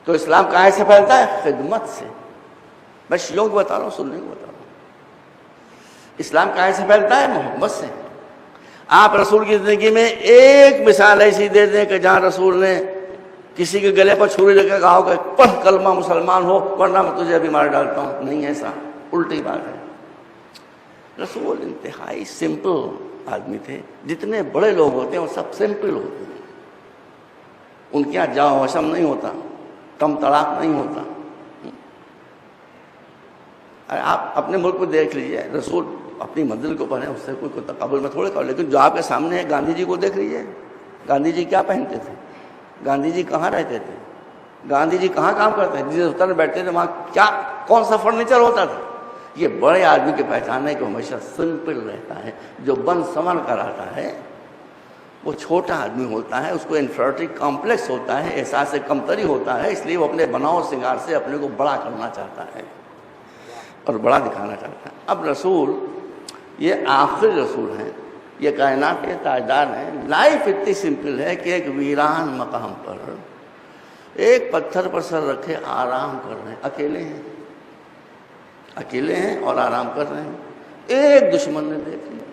تو اسلام کہاں سے پھیلتا ہے؟ خدمت سے. میں شیعوں کو بتا رہا ہوں, سننے کو بتا رہا ہوں. اسلام کہاں سے پھیلتا ہے؟ محبت سے. آپ رسول کی زندگی میں ایک مثال ایسی دے دیں کہ جہاں رسول نے کسی کے گلے پر چھری لے کے کہا ہو کہ پڑھ کلمہ مسلمان ہو ورنہ میں تجھے ابھی مار ڈالتا ہوں. نہیں, ایسا الٹی بات ہے. رسول انتہائی سمپل آدمی تھے. جتنے بڑے لوگ ہوتے ہیں وہ سب سمپل ہوتے ہیں. ان کے یہاں جاؤ وشم نہیں ہوتا, کم تڑاک نہیں ہوتا. آپ اپنے ملک کو دیکھ لیجئے, رسول اپنی منزل کو پڑھیں, اس سے کوئی تقابل میں تھوڑے کرو. لیکن جو آپ کے سامنے ہے, گاندھی جی کو دیکھ لیجئے. گاندھی جی کیا پہنتے تھے؟ گاندھی جی کہاں رہتے تھے؟ گاندھی جی کہاں کام کرتے تھے؟ جس دفتر میں بیٹھتے تھے وہاں کیا کون سا فرنیچر ہوتا تھا؟ یہ بڑے آدمی کی پہچان ہے کہ وہ ہمیشہ سمپل رہتا ہے. جو بن سمن کر آتا ہے وہ چھوٹا آدمی ہوتا ہے, اس کو انفیریٹی کمپلیکس ہوتا ہے, احساس کمتری ہوتا ہے, اس لیے وہ اپنے بناؤ سنگار سے اپنے کو بڑا کرنا چاہتا ہے اور بڑا دکھانا چاہتا ہے. اب رسول یہ آخری رسول ہیں, یہ کائنات کے تاجدار ہیں. لائف اتنی سمپل ہے کہ ایک ویران مقام پر ایک پتھر پر سر رکھے آرام کر رہے ہیں. اکیلے ہیں اور آرام کر رہے ہیں. ایک دشمن نے دیکھ لیا.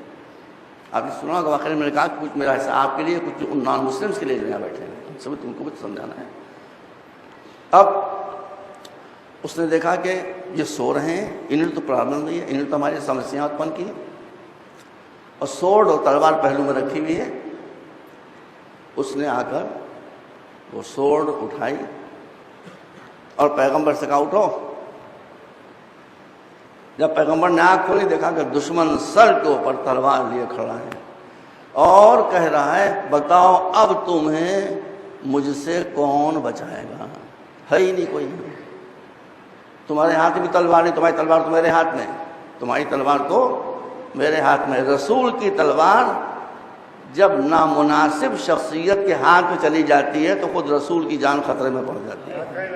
آپ نے سنا ہوگا واقعی میں نے کہا کہ کچھ میرا حصہ آپ کے لیے, کچھ نان مسلمس کے لیے یہاں بیٹھے ہیں, سب تم کو کچھ سمجھانا ہے. اب اس نے دیکھا کہ یہ سو رہے ہیں, انہیں تو پرابلم نہیں ہے, انہیں تو ہماری سمسیا اتپن کی, اور سوڈ اور تلوار پہلو میں رکھی ہوئی ہے. اس نے آ کر وہ سوڈ اٹھائی اور پیغمبر سے کہا اٹھو. جب پیغمبر نے آنکھ کھولی دیکھا کہ دشمن سر کے اوپر تلوار لیے کھڑا ہے اور کہہ رہا ہے بتاؤ اب تمہیں مجھ سے کون بچائے گا؟ ہے ہی نہیں کوئی. تمہارے ہاتھ میں تلوار نہیں, تمہاری تلوار تو میرے ہاتھ میں, تمہاری تلوار تو میرے ہاتھ میں. رسول کی تلوار جب نامناسب شخصیت کے ہاتھ میں چلی جاتی ہے تو خود رسول کی جان خطرے میں پڑ جاتی ہے.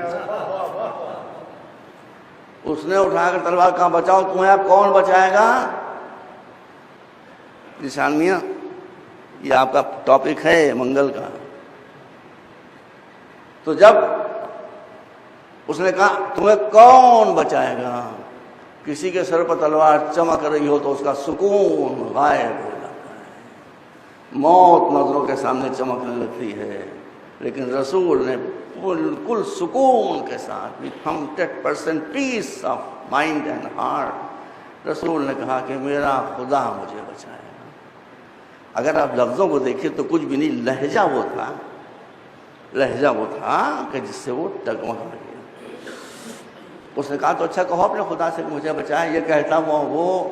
اس نے اٹھا کر تلوار کہاں بچاؤ تمہیں اب کون بچائے گا؟ نشان میاں یہ آپ کا ٹاپک ہے منگل کا. تو جب اس نے کہا تمہیں کون بچائے گا, کسی کے سر پر تلوار چمک رہی ہو تو اس کا سکون غائب ہو جاتا ہے, موت نظروں کے سامنے چمکنے لگتی ہے. لیکن رسول نے بالکل سکون کے ساتھ 100% پیس آف مائنڈ اینڈ ہارٹ, رسول نے کہا کہ میرا خدا مجھے بچائے گا. اگر آپ لفظوں کو دیکھیں تو کچھ بھی نہیں, لہجہ وہ تھا کہ جس سے وہ ٹگمگا گیا. اس نے کہا تو اچھا کہو اپنے خدا سے کہ مجھے بچائے. یہ کہتا وہ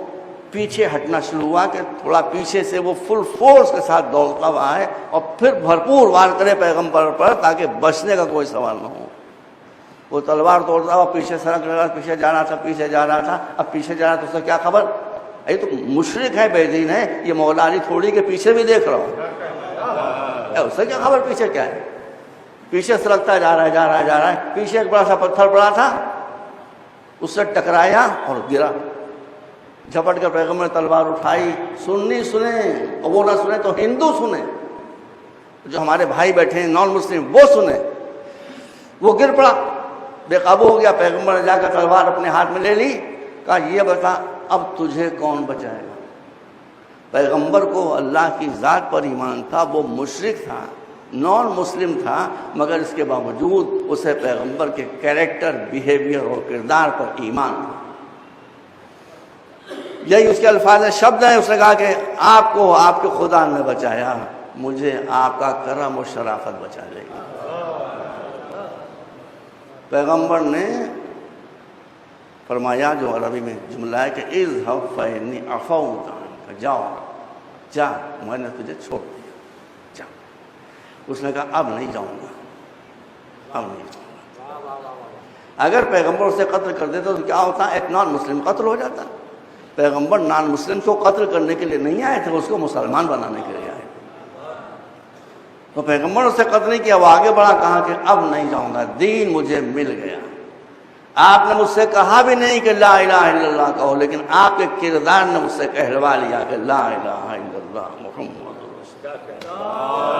پیچھے ہٹنا شروع ہوا کہ تھوڑا پیچھے سے وہ فل فورس کے ساتھ دوڑتا ہوا ہے اور پھر بھرپور وار کرے پیغمبر پر تاکہ بچنے کا کوئی سوال نہ ہو. وہ تلوار توڑتا ہوا پیچھے سڑک لگا, پیچھے جا رہا تھا. اب پیچھے جا رہا تو اس سے کیا خبر, یہ تو مشرک ہے, بے دین ہے, یہ مولا علی تھوڑی کے پیچھے بھی دیکھ رہا ہوں, اس سے کیا خبر پیچھے کیا ہے. پیچھے سرکتا جا رہا ہے. پیچھے ایک بڑا سا پتھر پڑا تھا, اس سے ٹکرایا اور گرا. جھپٹ کر پیغمبر نے تلوار اٹھائی. سنی سنیں اور وہ نہ سنیں تو ہندو سنیں, جو ہمارے بھائی بیٹھے ہیں نان مسلم وہ سنیں. وہ گر پڑا, بے قابو ہو گیا. پیغمبر نے جا کر تلوار اپنے ہاتھ میں لے لی, کہا یہ بتا اب تجھے کون بچائے گا. پیغمبر کو اللہ کی ذات پر ایمان تھا, وہ مشرک تھا, نان مسلم تھا, مگر اس کے باوجود اسے پیغمبر کے کیریکٹر, بیہیویئر اور کردار پر ایمان تھا. یہی اس کے الفاظ شبد ہیں. اس نے کہا کہ آپ کو آپ کے خدا نے بچایا, مجھے آپ کا کرم و شرافت بچا لے گی. پیغمبر نے فرمایا جو عربی میں جملہ ہے کہ اذهب فإني عفوت عنك, جا میں نے تجھے چھوڑ دیا, جا. اس نے کہا اب نہیں جاؤں گا. اگر پیغمبر اسے قتل کر دیتا تو کیا ہوتا, ایک نان مسلم قتل ہو جاتا. پیغمبر نان مسلم کو قتل کرنے کے لیے نہیں آئے تھے, اس کو مسلمان بنانے کے لیے آئے تھے. تو پیغمبر اسے قتل نہیں کیا, وہ آگے بڑھا, کہا کہ اب نہیں جاؤں گا, دین مجھے مل گیا. آپ نے مجھ سے کہا بھی نہیں کہ لا الہ الا اللہ کہو, لیکن آپ کے کردار نے مجھ سے کہلوا لیا کہ لا الہ الا اللہ محمد رسول اللہ.